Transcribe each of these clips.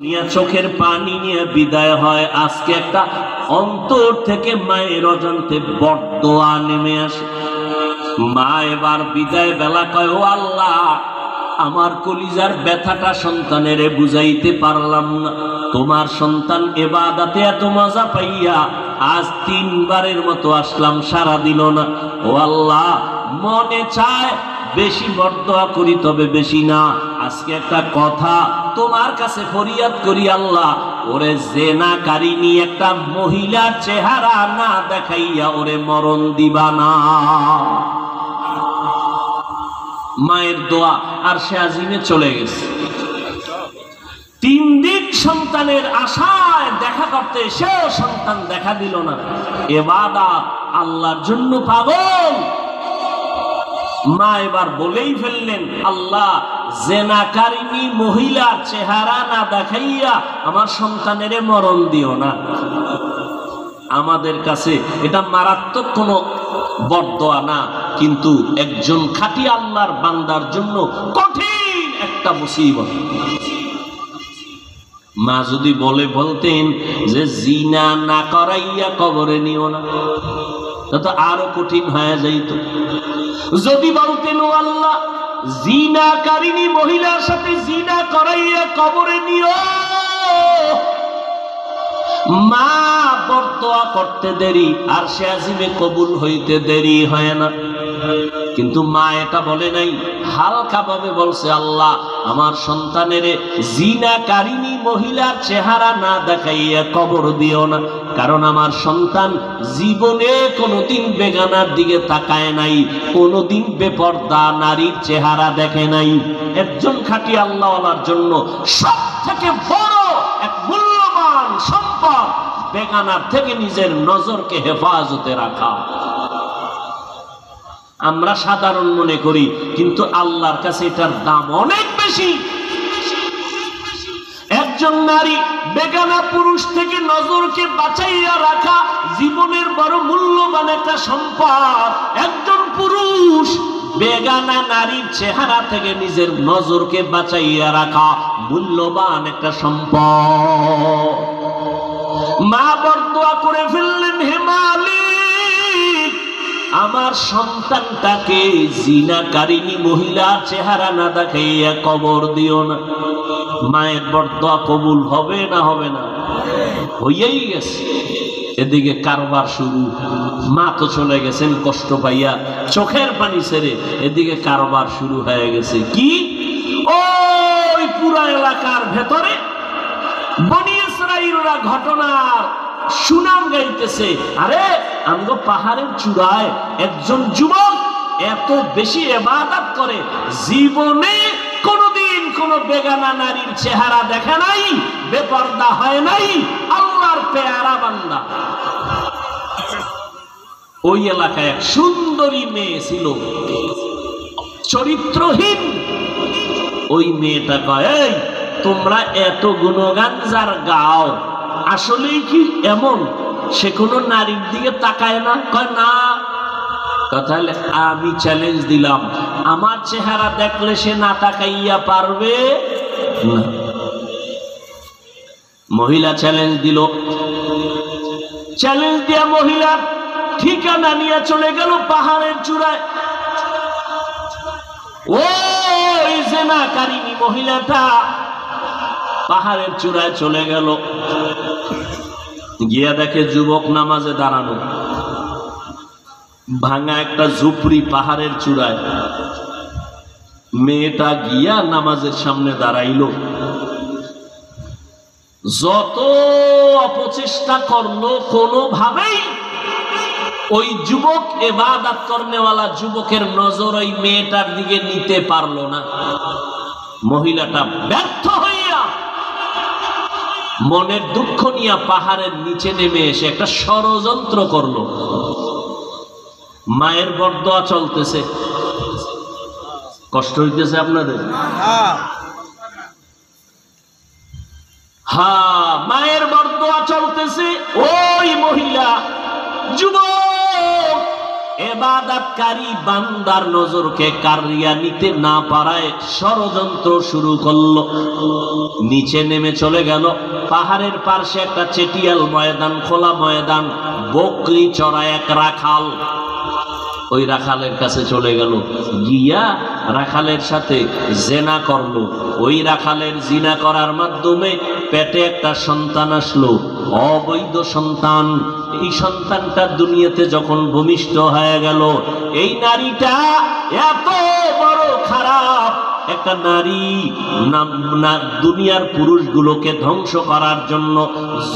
নিয়ে চোখের পানি নিয়ে বিদায় হয়। আজকে একটা অন্তর থেকে মায়ের অজান্তে বড়দোয়া নেমে আসে। মা এবার বিদায় বেলা কয়, ও আল্লাহ, আমার কলিজার ব্যথাটা সন্তানেরে বুঝাইতে পারলাম না। তোমার সন্তান ইবাদতে এত মজা পাইয়া আজ 3 বারের মতো আসলাম, সারা দিল না। ও আল্লাহ, মনে চায় বেশি বড়দোয়া করি, তবে বেশি না। আজকে একটা কথা তোমার কাছে ফরিয়াদ করি, আল্লাহ, ওরে জেনাকারিনী একটা মহিলার চেহারা না দেখাইয়া ওরে মরণ দিবা না। মায়ের দোয়া আর সে আজিমে চলে গেছে। 3 দিন সন্তানের আশায় দেখা করতে, সেও সন্তান দেখা দিল না। ইবাদত আল্লাহর জন্য পাগল। মা এবার বলেই ফেললেন, আল্লাহ, জেনাকারিনী মহিলার চেহারা না দেখাইয়া আমার সন্তানের মরণ দিও না। আমাদের কাছে এটা মারাত্মক কোনো বরদোয়া না, কিন্তু একজন খাঁটি আল্লাহর বান্দার জন্য কঠিন একটা মুসিবত। মা যদি বলতেন যে জিনা না করাইয়া কবরে নিও না, তো আরো কঠিন হয়ে যাইত। যদি বলতেন, ও আল্লাহ, জিনাকারিনী মহিলার সাথে জিনা করাইয়া কবরে নিও, মা বরদোয়া করতে দেরি আর সে আজিমে কবুল হইতে দেরি হয় না। কিন্তু মা এটা বলে নাই, হালকা ভাবে বলছে, আল্লাহ, আমার সন্তানের জিনাকারিনী মহিলার চেহারা না দেখাইয়া কবর দিও না, কারণ আমার সন্তান জীবনে কোনোদিন বেগানার দিকে তাকায় নাই, কোনোদিন বেপর্দা নারীর চেহারা দেখে নাই। একজন খাঁটি আল্লাহওয়ালার জন্য সব থেকে বড় এক মূল্যবান সম্পদ বেগানার থেকে নিজের নজরকে হেফাজতে রাখা। আমরা সাধারণ মনে করি, কিন্তু আল্লাহর কাছে এটার দাম অনেক বেশি। একজন নারী বেগানা পুরুষ থেকে নজরকে বাঁচাইয়া রাখা জীবনের বড় মূল্যবান একটা সম্পদ। একজন পুরুষ বেগানা নারীর চেহারা থেকে নিজের নজরকে বাঁচাইয়া রাখা মূল্যবান একটা সম্পদ। মা বরদোয়া করে ফেললেন, হে মালিক, আমার সন্তানটাকে জিনাকারিনী মহিলার চেহারা না দেখাইয়া কবর দিও না। মায়ের বরদোয়া কবুল হবে না? হবে না? হইয়াই গেছে। এদিকে কারবার শুরু। মা তো চলে গেছেন কষ্ট পাইয়া, চোখের পানি ছেড়ে। এদিকে কারবার শুরু হয়ে গেছে। কি? ওই পুরা এলাকার ভেতরে বনি ইসরাঈলরা ঘটনার সুনাম গাইতেছে। আরে, আমগো পাহাড়ের চূড়ায় একজন যুবক এত বেশি ইবাদত করে, জীবনে কোনদিন কোন বেগানা নারীর চেহারা দেখে নাই, বেপর্দা হয় নাই, আল্লাহর পেয়ারা বান্দা। ওই এলাকায় এক সুন্দরী মেয়ে ছিল, চরিত্রহীন। ওই মেয়েটা কয়, এই, তোমরা এত গুণগান যার গাও, আসলেই কি এমন সে কোনো নারীর দিকে তাকায় না? কয় না। তাহলে আমি চ্যালেঞ্জ দিলাম, আমার চেহারা দেখলে সে না তাকাইয়া পারবে না? মহিলা চ্যালেঞ্জ দিল। চ্যালেঞ্জ দিয়া মহিলার ঠিকানা নিয়ে চলে গেল পাহাড়ের চূড়ায়। ওই জিনাকারিনী মহিলাটা পাহাড়ের চূড়ায় চলে গেল। গিয়া দেখে যুবক নামাজে দাঁড়ানো, ভাঙা একটা ঝুপড়ি পাহাড়ের চূড়ায়। মেয়েটা গিয়া নামাজের সামনে দাঁড়াইল। যত অপচেষ্টা করলো, কোনোভাবেই ওই যুবক, ইবাদত করনেওয়ালা যুবকের নজর ওই মেয়েটার দিকে নিতে পারলো না। মহিলাটা ব্যর্থ হইয়া মনের দুঃখ নিয়ে পাহাড়ের নিচে নেমে এসে একটা ষড়যন্ত্র করলো। মায়ের বরদোয়া চলতেছে। কষ্ট হইতেছে আপনাদের? হ্যাঁ, মায়ের বরদোয়া চলতেছে। ওই মহিলা যুবক ইবাদতকারী বান্দার নজরকে কারিয়া নিতে না পারায় ষড়যন্ত্র শুরু করলো। নিচে নেমে চলে গেল। পাহাড়ের পাশে একটা চেটিয়াল ময়দান, খোলা ময়দান, বকরি চড়ায় এক রাখাল। ওই রাখালের কাছে চলে গেল, গিয়া রাখালের সাথে জিনা করলো। ওই রাখালের জিনা করার মাধ্যমে পেটে একটা সন্তান আসলো, অবৈধ সন্তান। এই সন্তানটা দুনিয়াতে যখন ভূমিষ্ঠ হয়ে গেল, এই নারীটা এত বড় খারাপ একটা নারী, দুনিয়ার পুরুষগুলোকে ধ্বংস করার জন্য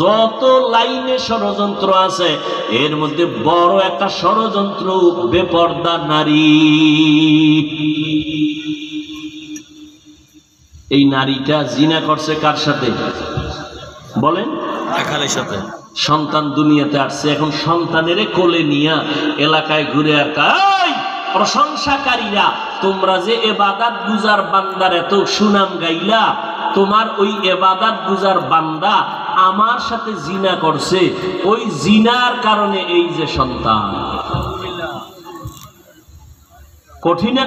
যত লাইনে ষড়যন্ত্র আছে, এর মধ্যে বড় একটা ষড়যন্ত্র বেপর্দা নারী। এই নারীটা জিনা করছে কার সাথে বলেন? রাখালের সাথে। সন্তান দুনিয়াতে আসছে, এখন সন্তানের কোলে নিয়ে এলাকায় ঘুরে আর প্রশংসাকারীরা, তোমরা যে ইবাদত গুজার বান্দার এত সুনাম গাইলা, তোমার ওই ইবাদত গুজার বান্দা আমার সাথে জিনা করছে, ওই জিনার কারণে এই যে সন্তান। কঠিন।